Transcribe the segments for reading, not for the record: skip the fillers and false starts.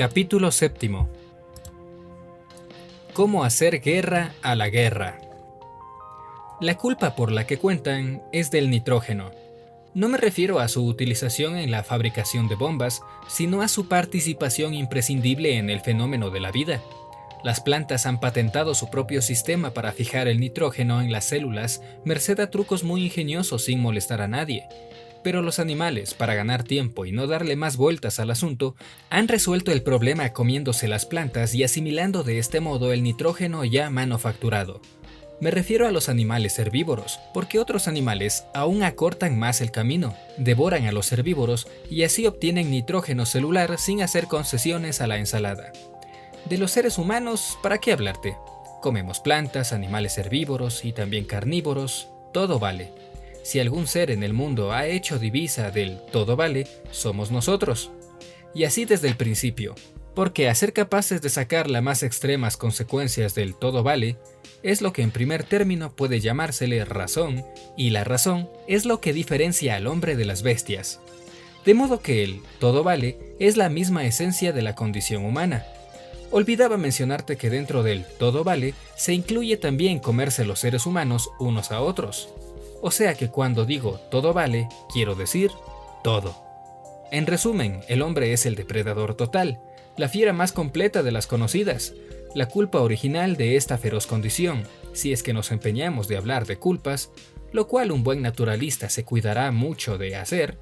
Capítulo 7. ¿Cómo hacer guerra a la guerra? La culpa por la que cuentan es del nitrógeno. No me refiero a su utilización en la fabricación de bombas, sino a su participación imprescindible en el fenómeno de la vida. Las plantas han patentado su propio sistema para fijar el nitrógeno en las células, merced a trucos muy ingeniosos sin molestar a nadie. Pero los animales, para ganar tiempo y no darle más vueltas al asunto, han resuelto el problema comiéndose las plantas y asimilando de este modo el nitrógeno ya manufacturado. Me refiero a los animales herbívoros, porque otros animales aún acortan más el camino, devoran a los herbívoros y así obtienen nitrógeno celular sin hacer concesiones a la ensalada. De los seres humanos, ¿para qué hablarte? Comemos plantas, animales herbívoros y también carnívoros, todo vale. Si algún ser en el mundo ha hecho divisa del todo vale, somos nosotros. Y así desde el principio, porque a ser capaces de sacar las más extremas consecuencias del todo vale, es lo que en primer término puede llamársele razón, y la razón es lo que diferencia al hombre de las bestias. De modo que el todo vale es la misma esencia de la condición humana. Olvidaba mencionarte que dentro del todo vale se incluye también comerse los seres humanos unos a otros. O sea que cuando digo todo vale, quiero decir todo. En resumen, el hombre es el depredador total, la fiera más completa de las conocidas, la culpa original de esta feroz condición, si es que nos empeñamos de hablar de culpas, lo cual un buen naturalista se cuidará mucho de hacer,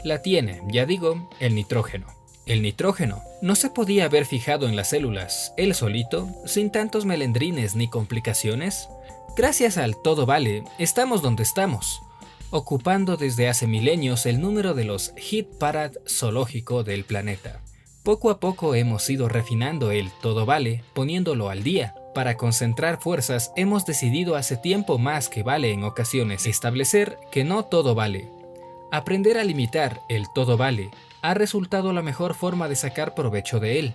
la tiene, ya digo, el nitrógeno. El nitrógeno no se podía haber fijado en las células, él solito, sin tantos melendrines ni complicaciones. Gracias al todo vale, estamos donde estamos, ocupando desde hace milenios el número de los hit parad zoológico del planeta. Poco a poco hemos ido refinando el todo vale, poniéndolo al día. Para concentrar fuerzas hemos decidido hace tiempo más que vale en ocasiones establecer que no todo vale. Aprender a limitar el todo vale ha resultado la mejor forma de sacar provecho de él.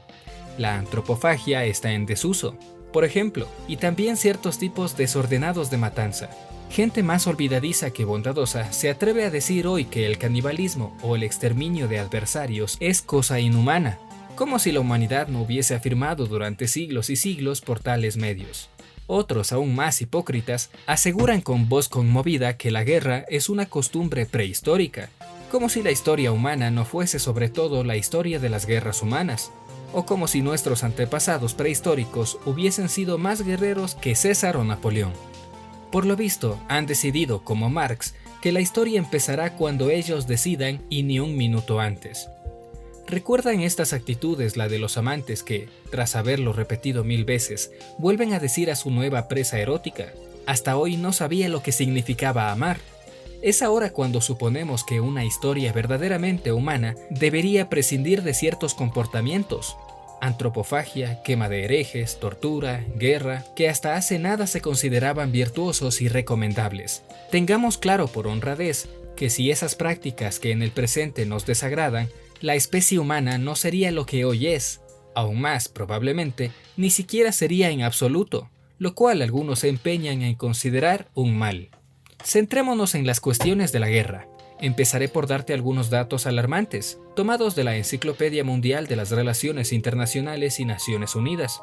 La antropofagia está en desuso, por ejemplo, y también ciertos tipos desordenados de matanza. Gente más olvidadiza que bondadosa se atreve a decir hoy que el canibalismo o el exterminio de adversarios es cosa inhumana, como si la humanidad no hubiese afirmado durante siglos y siglos por tales medios. Otros, aún más hipócritas, aseguran con voz conmovida que la guerra es una costumbre prehistórica, como si la historia humana no fuese sobre todo la historia de las guerras humanas, o como si nuestros antepasados prehistóricos hubiesen sido más guerreros que César o Napoleón. Por lo visto, han decidido, como Marx, que la historia empezará cuando ellos decidan y ni un minuto antes. ¿Recuerdan estas actitudes la de los amantes que, tras haberlo repetido 1000 veces, vuelven a decir a su nueva presa erótica: hasta hoy no sabía lo que significaba amar? Es ahora cuando suponemos que una historia verdaderamente humana debería prescindir de ciertos comportamientos. Antropofagia, quema de herejes, tortura, guerra, que hasta hace nada se consideraban virtuosos y recomendables. Tengamos claro por honradez que si esas prácticas que en el presente nos desagradan, la especie humana no sería lo que hoy es. Aún más, probablemente, ni siquiera sería en absoluto, lo cual algunos se empeñan en considerar un mal. Centrémonos en las cuestiones de la guerra. Empezaré por darte algunos datos alarmantes, tomados de la Enciclopedia Mundial de las Relaciones Internacionales y Naciones Unidas.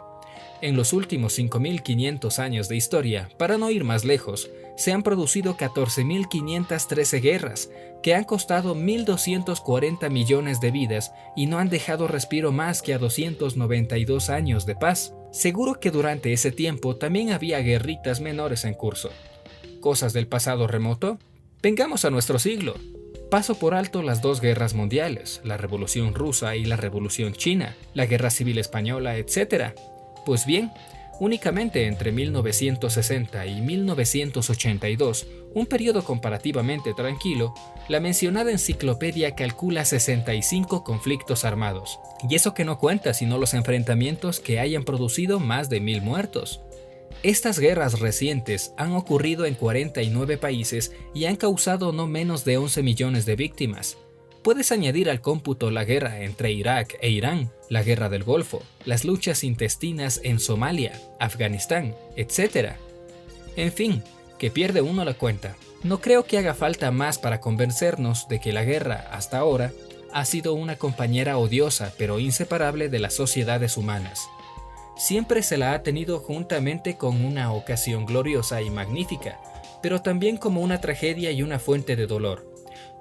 En los últimos 5.500 años de historia, para no ir más lejos, se han producido 14.513 guerras, que han costado 1.240 millones de vidas y no han dejado respiro más que a 292 años de paz. Seguro que durante ese tiempo también había guerritas menores en curso. ¿Cosas del pasado remoto? Vengamos a nuestro siglo. Paso por alto las dos guerras mundiales, la Revolución Rusa y la Revolución China, la Guerra Civil Española, etc. Pues bien, únicamente entre 1960 y 1982, un periodo comparativamente tranquilo, la mencionada enciclopedia calcula 65 conflictos armados. Y eso que no cuenta sino los enfrentamientos que hayan producido más de 1000 muertos. Estas guerras recientes han ocurrido en 49 países y han causado no menos de 11 millones de víctimas. Puedes añadir al cómputo la guerra entre Irak e Irán, la guerra del Golfo, las luchas intestinas en Somalia, Afganistán, etc. En fin, que pierde uno la cuenta. No creo que haga falta más para convencernos de que la guerra, hasta ahora, ha sido una compañera odiosa pero inseparable de las sociedades humanas. Siempre se la ha tenido juntamente con una ocasión gloriosa y magnífica, pero también como una tragedia y una fuente de dolor.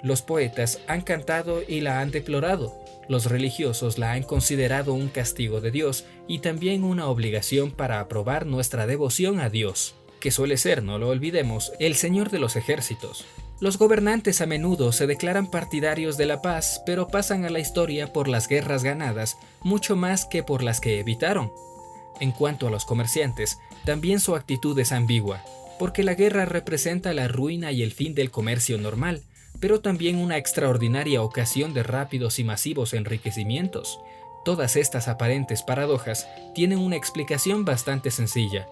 Los poetas han cantado y la han deplorado, los religiosos la han considerado un castigo de Dios y también una obligación para aprobar nuestra devoción a Dios, que suele ser, no lo olvidemos, el Señor de los ejércitos. Los gobernantes a menudo se declaran partidarios de la paz, pero pasan a la historia por las guerras ganadas mucho más que por las que evitaron. En cuanto a los comerciantes, también su actitud es ambigua, porque la guerra representa la ruina y el fin del comercio normal, pero también una extraordinaria ocasión de rápidos y masivos enriquecimientos. Todas estas aparentes paradojas tienen una explicación bastante sencilla.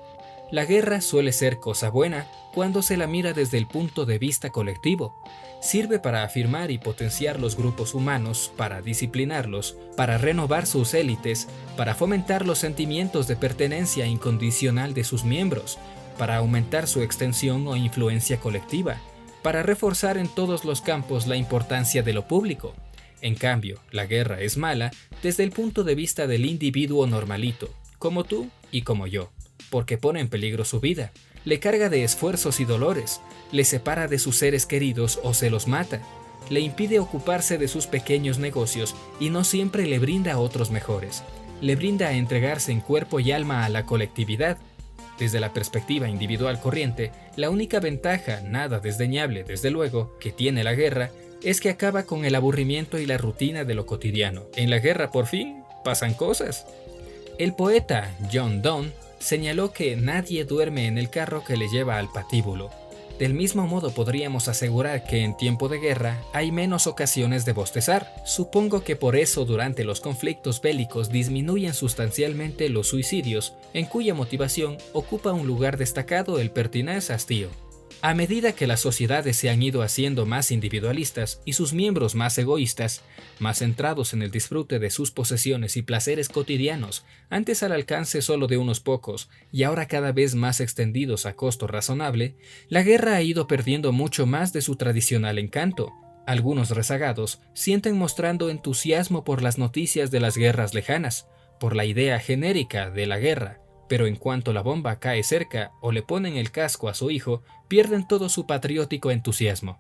La guerra suele ser cosa buena cuando se la mira desde el punto de vista colectivo. Sirve para afirmar y potenciar los grupos humanos, para disciplinarlos, para renovar sus élites, para fomentar los sentimientos de pertenencia incondicional de sus miembros, para aumentar su extensión o influencia colectiva, para reforzar en todos los campos la importancia de lo público. En cambio, la guerra es mala desde el punto de vista del individuo normalito, como tú y como yo, porque pone en peligro su vida, le carga de esfuerzos y dolores, le separa de sus seres queridos o se los mata, le impide ocuparse de sus pequeños negocios y no siempre le brinda otros mejores, le brinda a entregarse en cuerpo y alma a la colectividad. Desde la perspectiva individual corriente, la única ventaja, nada desdeñable desde luego, que tiene la guerra, es que acaba con el aburrimiento y la rutina de lo cotidiano. En la guerra, por fin, pasan cosas. El poeta John Donne señaló que nadie duerme en el carro que le lleva al patíbulo. Del mismo modo podríamos asegurar que en tiempo de guerra hay menos ocasiones de bostezar. Supongo que por eso durante los conflictos bélicos disminuyen sustancialmente los suicidios, en cuya motivación ocupa un lugar destacado el pertinaz hastío. A medida que las sociedades se han ido haciendo más individualistas y sus miembros más egoístas, más centrados en el disfrute de sus posesiones y placeres cotidianos, antes al alcance solo de unos pocos y ahora cada vez más extendidos a costo razonable, la guerra ha ido perdiendo mucho más de su tradicional encanto. Algunos rezagados sienten mostrando entusiasmo por las noticias de las guerras lejanas, por la idea genérica de la guerra, pero en cuanto la bomba cae cerca o le ponen el casco a su hijo, pierden todo su patriótico entusiasmo.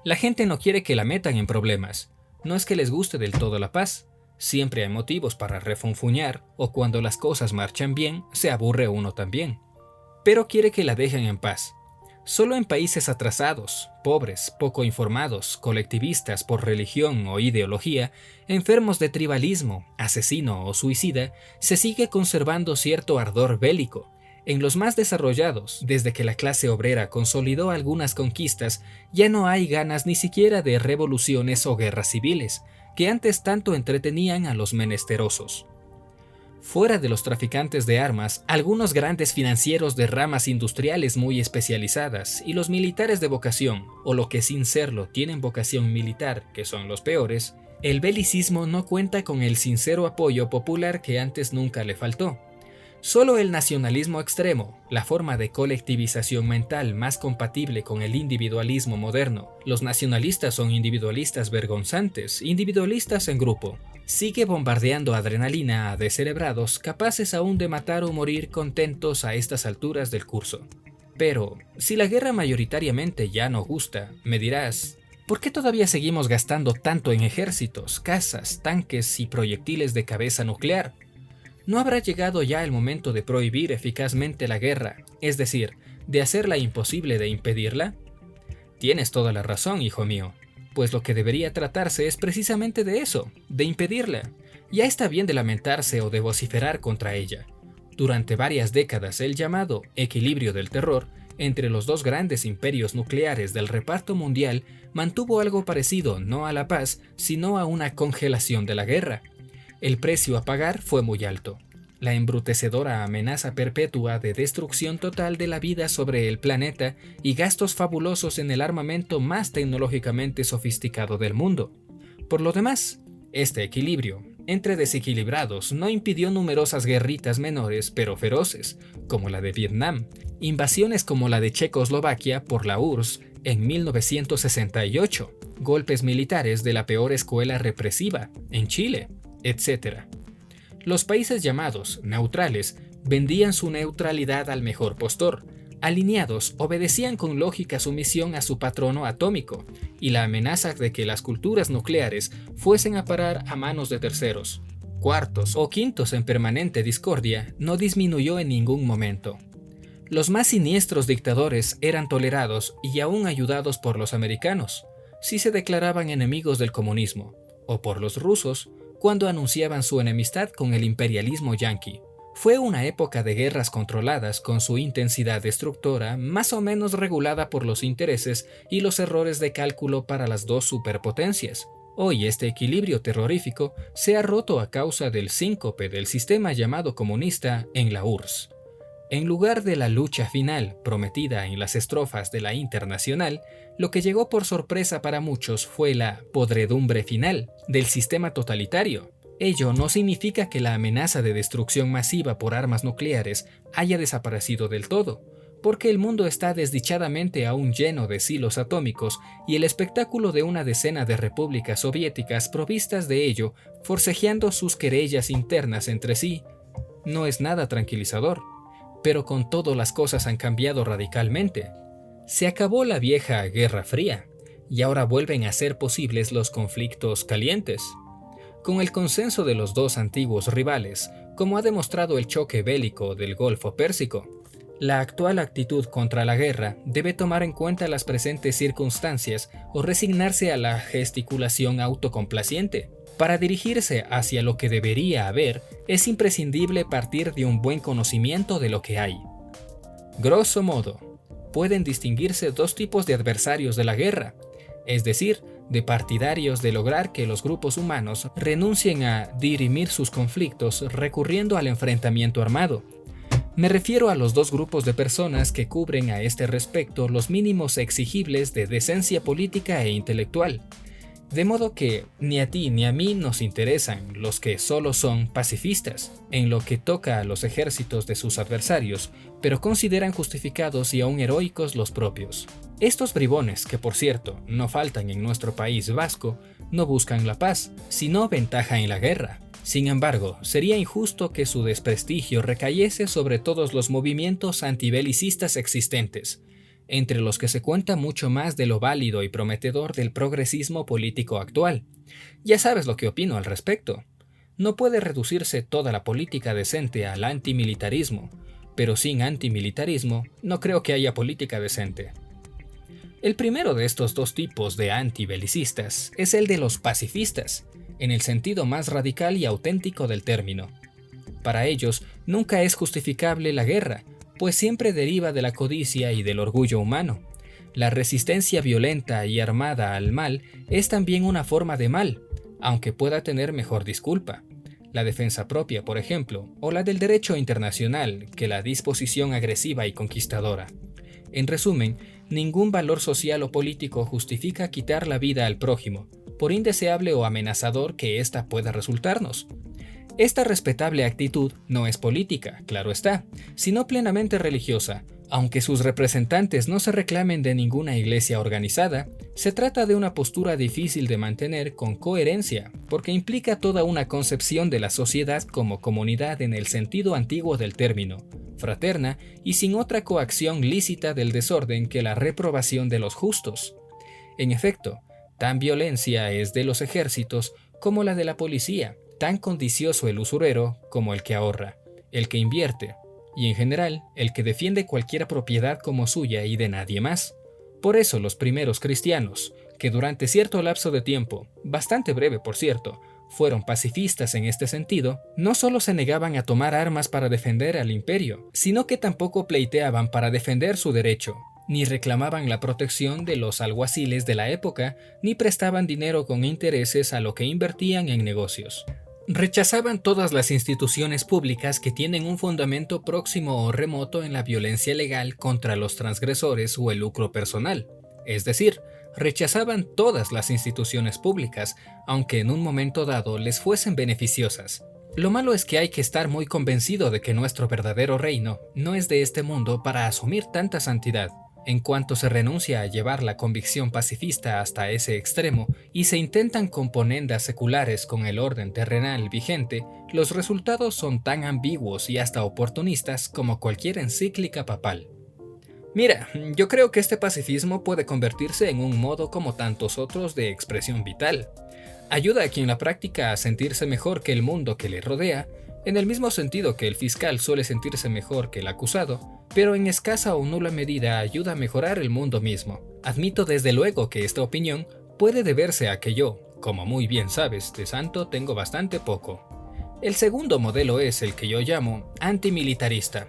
La gente no quiere que la metan en problemas. No es que les guste del todo la paz. Siempre hay motivos para refunfuñar, o cuando las cosas marchan bien, se aburre uno también. Pero quiere que la dejen en paz. Solo en países atrasados, pobres, poco informados, colectivistas por religión o ideología, enfermos de tribalismo, asesino o suicida, se sigue conservando cierto ardor bélico. En los más desarrollados, desde que la clase obrera consolidó algunas conquistas, ya no hay ganas ni siquiera de revoluciones o guerras civiles, que antes tanto entretenían a los menesterosos. Fuera de los traficantes de armas, algunos grandes financieros de ramas industriales muy especializadas y los militares de vocación, o lo que sin serlo tienen vocación militar, que son los peores, el belicismo no cuenta con el sincero apoyo popular que antes nunca le faltó. Solo el nacionalismo extremo, la forma de colectivización mental más compatible con el individualismo moderno, los nacionalistas son individualistas vergonzantes, individualistas en grupo, sigue bombardeando adrenalina a descerebrados capaces aún de matar o morir contentos a estas alturas del curso. Pero, si la guerra mayoritariamente ya no gusta, me dirás, ¿por qué todavía seguimos gastando tanto en ejércitos, casas, tanques y proyectiles de cabeza nuclear? ¿No habrá llegado ya el momento de prohibir eficazmente la guerra, es decir, de hacerla imposible de impedirla? Tienes toda la razón, hijo mío, pues lo que debería tratarse es precisamente de eso, de impedirla. Ya está bien de lamentarse o de vociferar contra ella. Durante varias décadas el llamado equilibrio del terror entre los dos grandes imperios nucleares del reparto mundial mantuvo algo parecido no a la paz, sino a una congelación de la guerra. El precio a pagar fue muy alto. La embrutecedora amenaza perpetua de destrucción total de la vida sobre el planeta y gastos fabulosos en el armamento más tecnológicamente sofisticado del mundo. Por lo demás, este equilibrio entre desequilibrados no impidió numerosas guerritas menores pero feroces, como la de Vietnam, invasiones como la de Checoslovaquia por la URSS en 1968, golpes militares de la peor escuela represiva, en Chile, etc. Los países llamados neutrales vendían su neutralidad al mejor postor. Alineados obedecían con lógica sumisión a su patrono atómico, y la amenaza de que las culturas nucleares fuesen a parar a manos de terceros, cuartos o quintos en permanente discordia, no disminuyó en ningún momento. Los más siniestros dictadores eran tolerados y aún ayudados por los americanos, si se declaraban enemigos del comunismo, o por los rusos, cuando anunciaban su enemistad con el imperialismo yanqui. Fue una época de guerras controladas con su intensidad destructora más o menos regulada por los intereses y los errores de cálculo para las dos superpotencias. Hoy este equilibrio terrorífico se ha roto a causa del síncope del sistema llamado comunista en la URSS. En lugar de la lucha final prometida en las estrofas de la Internacional, lo que llegó por sorpresa para muchos fue la podredumbre final del sistema totalitario. Ello no significa que la amenaza de destrucción masiva por armas nucleares haya desaparecido del todo, porque el mundo está desdichadamente aún lleno de silos atómicos y el espectáculo de una decena de repúblicas soviéticas provistas de ello, forcejeando sus querellas internas entre sí, no es nada tranquilizador. Pero con todo las cosas han cambiado radicalmente. Se acabó la vieja Guerra Fría, y ahora vuelven a ser posibles los conflictos calientes. Con el consenso de los dos antiguos rivales, como ha demostrado el choque bélico del Golfo Pérsico, la actual actitud contra la guerra debe tomar en cuenta las presentes circunstancias o resignarse a la gesticulación autocomplaciente. Para dirigirse hacia lo que debería haber, es imprescindible partir de un buen conocimiento de lo que hay. Grosso modo, pueden distinguirse dos tipos de adversarios de la guerra, es decir, de partidarios de lograr que los grupos humanos renuncien a dirimir sus conflictos recurriendo al enfrentamiento armado. Me refiero a los dos grupos de personas que cubren a este respecto los mínimos exigibles de decencia política e intelectual. De modo que ni a ti ni a mí nos interesan los que solo son pacifistas, en lo que toca a los ejércitos de sus adversarios, pero consideran justificados y aún heroicos los propios. Estos bribones, que por cierto no faltan en nuestro país vasco, no buscan la paz, sino ventaja en la guerra. Sin embargo, sería injusto que su desprestigio recayese sobre todos los movimientos antibelicistas existentes, entre los que se cuenta mucho más de lo válido y prometedor del progresismo político actual. Ya sabes lo que opino al respecto. No puede reducirse toda la política decente al antimilitarismo, pero sin antimilitarismo no creo que haya política decente. El primero de estos dos tipos de antibelicistas es el de los pacifistas, en el sentido más radical y auténtico del término. Para ellos nunca es justificable la guerra, pues siempre deriva de la codicia y del orgullo humano. La resistencia violenta y armada al mal es también una forma de mal, aunque pueda tener mejor disculpa. La defensa propia, por ejemplo, o la del derecho internacional, que la disposición agresiva y conquistadora. En resumen, ningún valor social o político justifica quitar la vida al prójimo, por indeseable o amenazador que ésta pueda resultarnos. Esta respetable actitud no es política, claro está, sino plenamente religiosa. Aunque sus representantes no se reclamen de ninguna iglesia organizada, se trata de una postura difícil de mantener con coherencia, porque implica toda una concepción de la sociedad como comunidad en el sentido antiguo del término, fraterna y sin otra coacción lícita del desorden que la reprobación de los justos. En efecto, tan violencia es de los ejércitos como la de la policía, tan codicioso el usurero como el que ahorra, el que invierte, y en general el que defiende cualquier propiedad como suya y de nadie más. Por eso los primeros cristianos, que durante cierto lapso de tiempo, bastante breve por cierto, fueron pacifistas en este sentido, no solo se negaban a tomar armas para defender al imperio, sino que tampoco pleiteaban para defender su derecho, ni reclamaban la protección de los alguaciles de la época, ni prestaban dinero con intereses a lo que invertían en negocios. Rechazaban todas las instituciones públicas que tienen un fundamento próximo o remoto en la violencia legal contra los transgresores o el lucro personal. Es decir, rechazaban todas las instituciones públicas, aunque en un momento dado les fuesen beneficiosas. Lo malo es que hay que estar muy convencido de que nuestro verdadero reino no es de este mundo para asumir tanta santidad. En cuanto se renuncia a llevar la convicción pacifista hasta ese extremo y se intentan componendas seculares con el orden terrenal vigente, los resultados son tan ambiguos y hasta oportunistas como cualquier encíclica papal. Mira, yo creo que este pacifismo puede convertirse en un modo como tantos otros de expresión vital. Ayuda a quien la practica a sentirse mejor que el mundo que le rodea, en el mismo sentido que el fiscal suele sentirse mejor que el acusado, pero en escasa o nula medida ayuda a mejorar el mundo mismo. Admito desde luego que esta opinión puede deberse a que yo, como muy bien sabes, de santo tengo bastante poco. El segundo modelo es el que yo llamo antimilitarista.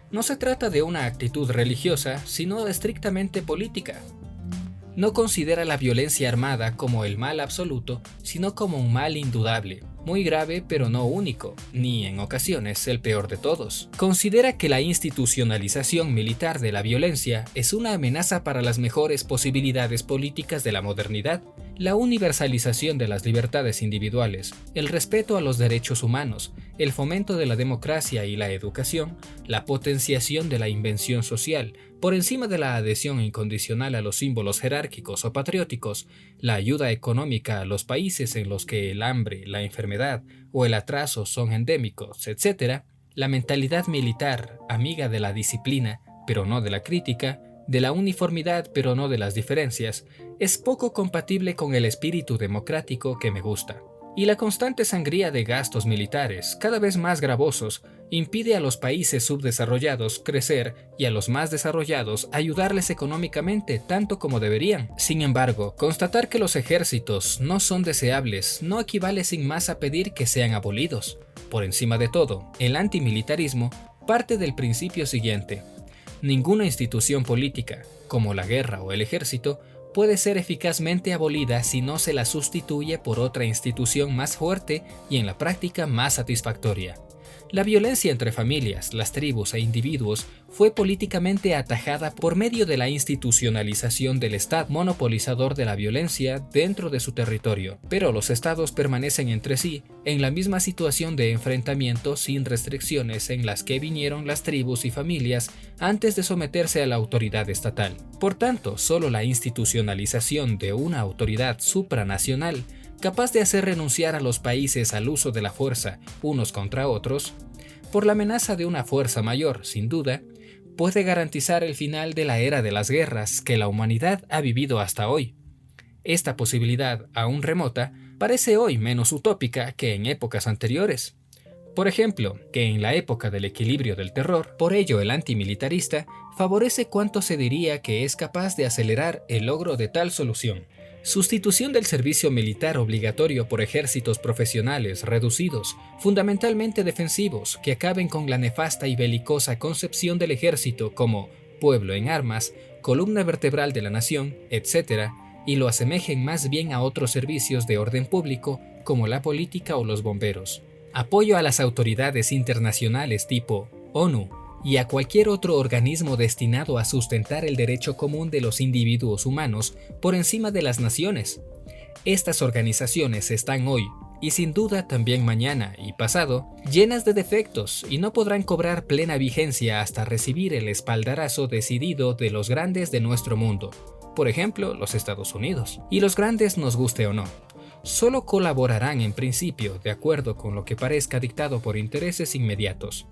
No se trata de una actitud religiosa, sino estrictamente política. No considera la violencia armada como el mal absoluto, sino como un mal indudable, muy grave pero no único, ni en ocasiones el peor de todos. Considera que la institucionalización militar de la violencia es una amenaza para las mejores posibilidades políticas de la modernidad, la universalización de las libertades individuales, el respeto a los derechos humanos, el fomento de la democracia y la educación, la potenciación de la invención social, por encima de la adhesión incondicional a los símbolos jerárquicos o patrióticos, la ayuda económica a los países en los que el hambre, la enfermedad o el atraso son endémicos, etc., la mentalidad militar, amiga de la disciplina, pero no de la crítica, de la uniformidad pero no de las diferencias, es poco compatible con el espíritu democrático que me gusta. Y la constante sangría de gastos militares, cada vez más gravosos, impide a los países subdesarrollados crecer y a los más desarrollados ayudarles económicamente tanto como deberían. Sin embargo, constatar que los ejércitos no son deseables no equivale sin más a pedir que sean abolidos. Por encima de todo, el antimilitarismo parte del principio siguiente: ninguna institución política, como la guerra o el ejército, puede ser eficazmente abolida si no se la sustituye por otra institución más fuerte y en la práctica más satisfactoria. La violencia entre familias, las tribus e individuos fue políticamente atajada por medio de la institucionalización del Estado monopolizador de la violencia dentro de su territorio, pero los estados permanecen entre sí en la misma situación de enfrentamiento sin restricciones en las que vinieron las tribus y familias antes de someterse a la autoridad estatal. Por tanto, solo la institucionalización de una autoridad supranacional capaz de hacer renunciar a los países al uso de la fuerza unos contra otros, por la amenaza de una fuerza mayor, sin duda, puede garantizar el final de la era de las guerras que la humanidad ha vivido hasta hoy. Esta posibilidad, aún remota, parece hoy menos utópica que en épocas anteriores. Por ejemplo, que en la época del equilibrio del terror, por ello el antimilitarista favorece cuanto se diría que es capaz de acelerar el logro de tal solución. Sustitución del servicio militar obligatorio por ejércitos profesionales reducidos, fundamentalmente defensivos, que acaben con la nefasta y belicosa concepción del ejército como pueblo en armas, columna vertebral de la nación, etc., y lo asemejen más bien a otros servicios de orden público como la política o los bomberos. Apoyo a las autoridades internacionales tipo ONU y a cualquier otro organismo destinado a sustentar el derecho común de los individuos humanos por encima de las naciones. Estas organizaciones están hoy, y sin duda también mañana y pasado, llenas de defectos y no podrán cobrar plena vigencia hasta recibir el espaldarazo decidido de los grandes de nuestro mundo, por ejemplo, los Estados Unidos. Y los grandes, nos guste o no, solo colaborarán en principio de acuerdo con lo que parezca dictado por intereses inmediatos.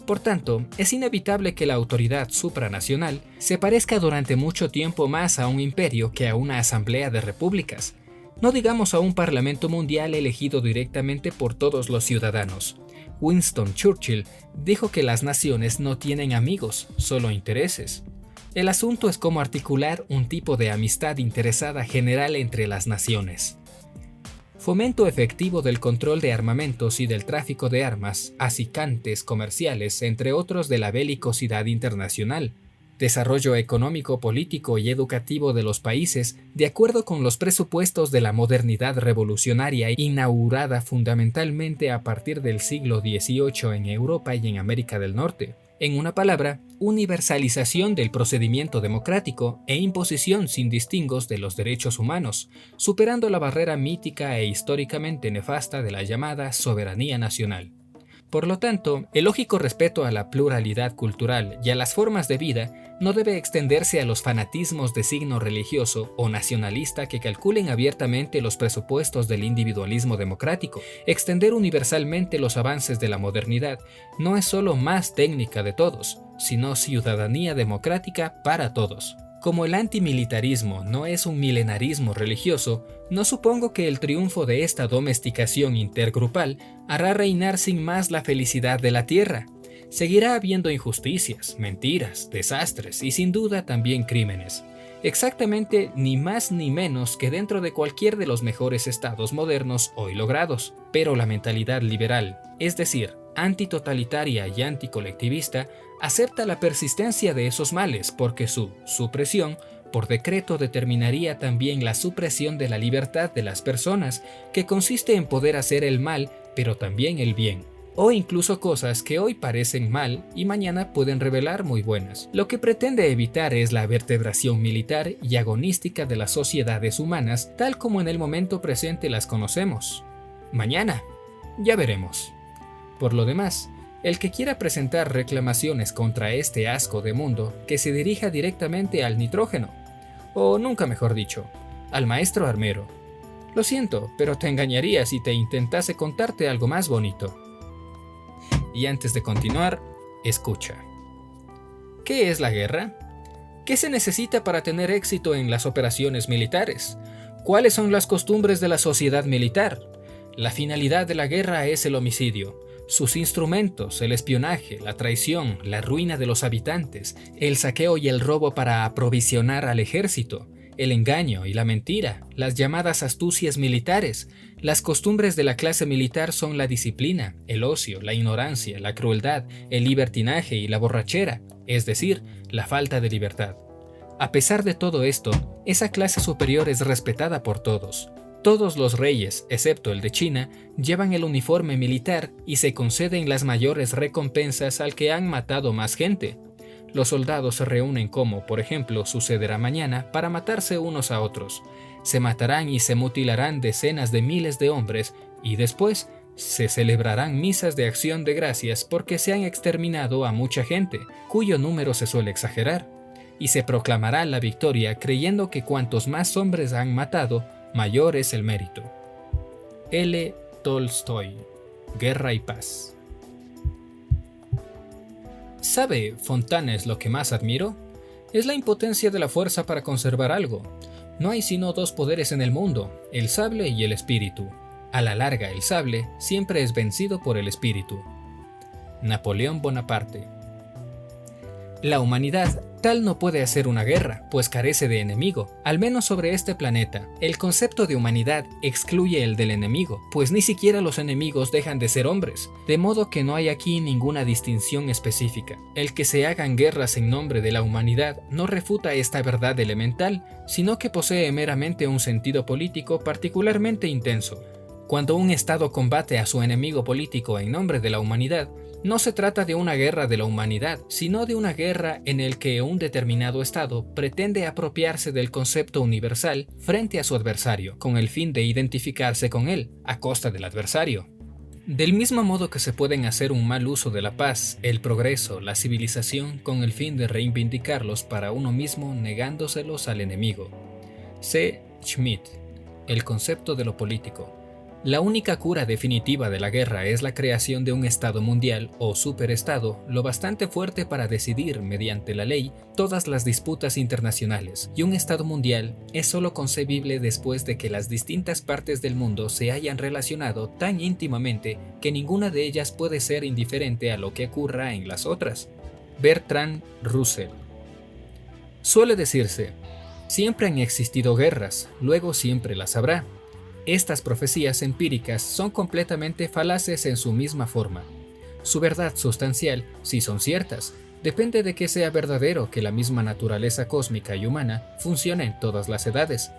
Por tanto, es inevitable que la autoridad supranacional se parezca durante mucho tiempo más a un imperio que a una asamblea de repúblicas, no digamos a un parlamento mundial elegido directamente por todos los ciudadanos. Winston Churchill dijo que las naciones no tienen amigos, solo intereses. El asunto es cómo articular un tipo de amistad interesada general entre las naciones. Fomento efectivo del control de armamentos y del tráfico de armas, acicantes comerciales, entre otros de la belicosidad internacional. Desarrollo económico, político y educativo de los países de acuerdo con los presupuestos de la modernidad revolucionaria inaugurada fundamentalmente a partir del siglo XVIII en Europa y en América del Norte. En una palabra, universalización del procedimiento democrático e imposición sin distingos de los derechos humanos, superando la barrera mítica e históricamente nefasta de la llamada soberanía nacional. Por lo tanto, el lógico respeto a la pluralidad cultural y a las formas de vida no debe extenderse a los fanatismos de signo religioso o nacionalista que calculen abiertamente los presupuestos del individualismo democrático. Extender universalmente los avances de la modernidad no es solo más técnica de todos, sino ciudadanía democrática para todos. Como el antimilitarismo no es un milenarismo religioso, no supongo que el triunfo de esta domesticación intergrupal hará reinar sin más la felicidad de la tierra. Seguirá habiendo injusticias, mentiras, desastres y sin duda también crímenes. Exactamente ni más ni menos que dentro de cualquier de los mejores estados modernos hoy logrados. Pero la mentalidad liberal, es decir, antitotalitaria y anticolectivista, acepta la persistencia de esos males porque su supresión por decreto determinaría también la supresión de la libertad de las personas, que consiste en poder hacer el mal pero también el bien, o incluso cosas que hoy parecen mal y mañana pueden revelar muy buenas. Lo que pretende evitar es la vertebración militar y agonística de las sociedades humanas tal como en el momento presente las conocemos. Mañana, ya veremos. Por lo demás, el que quiera presentar reclamaciones contra este asco de mundo, que se dirija directamente al nitrógeno, o nunca mejor dicho, al maestro armero. Lo siento, pero te engañaría si te intentase contarte algo más bonito. Y antes de continuar, escucha. ¿Qué es la guerra? ¿Qué se necesita para tener éxito en las operaciones militares? ¿Cuáles son las costumbres de la sociedad militar? La finalidad de la guerra es el homicidio. Sus instrumentos, el espionaje, la traición, la ruina de los habitantes, el saqueo y el robo para aprovisionar al ejército, el engaño y la mentira, las llamadas astucias militares. Las costumbres de la clase militar son la disciplina, el ocio, la ignorancia, la crueldad, el libertinaje y la borrachera, es decir, la falta de libertad. A pesar de todo esto, esa clase superior es respetada por todos. Todos los reyes, excepto el de China, llevan el uniforme militar y se conceden las mayores recompensas al que han matado más gente. Los soldados se reúnen como, por ejemplo, sucederá mañana, para matarse unos a otros. Se matarán y se mutilarán decenas de miles de hombres y después se celebrarán misas de acción de gracias porque se han exterminado a mucha gente, cuyo número se suele exagerar. Y se proclamará la victoria creyendo que cuantos más hombres han matado, mayor es el mérito. L. Tolstoy, Guerra y Paz. ¿Sabe Fontanes lo que más admiro? Es la impotencia de la fuerza para conservar algo. No hay sino dos poderes en el mundo, el sable y el espíritu. A la larga, el sable siempre es vencido por el espíritu. Napoleón Bonaparte. La humanidad tal no puede hacer una guerra, pues carece de enemigo, al menos sobre este planeta. El concepto de humanidad excluye el del enemigo, pues ni siquiera los enemigos dejan de ser hombres, de modo que no hay aquí ninguna distinción específica. El que se hagan guerras en nombre de la humanidad no refuta esta verdad elemental, sino que posee meramente un sentido político particularmente intenso. Cuando un Estado combate a su enemigo político en nombre de la humanidad, no se trata de una guerra de la humanidad, sino de una guerra en el que un determinado Estado pretende apropiarse del concepto universal frente a su adversario, con el fin de identificarse con él, a costa del adversario. Del mismo modo que se pueden hacer un mal uso de la paz, el progreso, la civilización, con el fin de reivindicarlos para uno mismo negándoselos al enemigo. C. Schmitt, El concepto de lo político. La única cura definitiva de la guerra es la creación de un Estado mundial o superestado lo bastante fuerte para decidir, mediante la ley, todas las disputas internacionales, y un Estado mundial es solo concebible después de que las distintas partes del mundo se hayan relacionado tan íntimamente que ninguna de ellas puede ser indiferente a lo que ocurra en las otras. Bertrand Russell. Suele decirse, siempre han existido guerras, luego siempre las habrá. Estas profecías empíricas son completamente falaces en su misma forma. Su verdad sustancial, si son ciertas, depende de que sea verdadero que la misma naturaleza cósmica y humana funcione en todas las edades.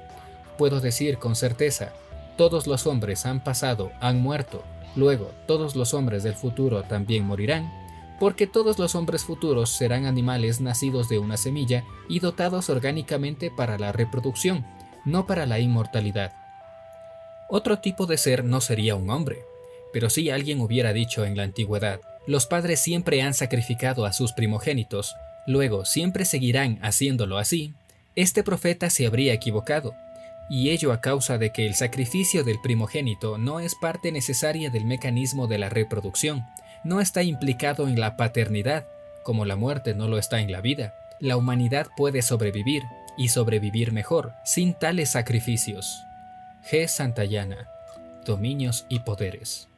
Puedo decir con certeza, todos los hombres han pasado, han muerto, luego todos los hombres del futuro también morirán, porque todos los hombres futuros serán animales nacidos de una semilla y dotados orgánicamente para la reproducción, no para la inmortalidad. Otro tipo de ser no sería un hombre. Pero si alguien hubiera dicho en la antigüedad, los padres siempre han sacrificado a sus primogénitos, luego siempre seguirán haciéndolo así, este profeta se habría equivocado, y ello a causa de que el sacrificio del primogénito no es parte necesaria del mecanismo de la reproducción, no está implicado en la paternidad, como la muerte no lo está en la vida. La humanidad puede sobrevivir, y sobrevivir mejor, sin tales sacrificios. G. Santayana. Dominios y poderes.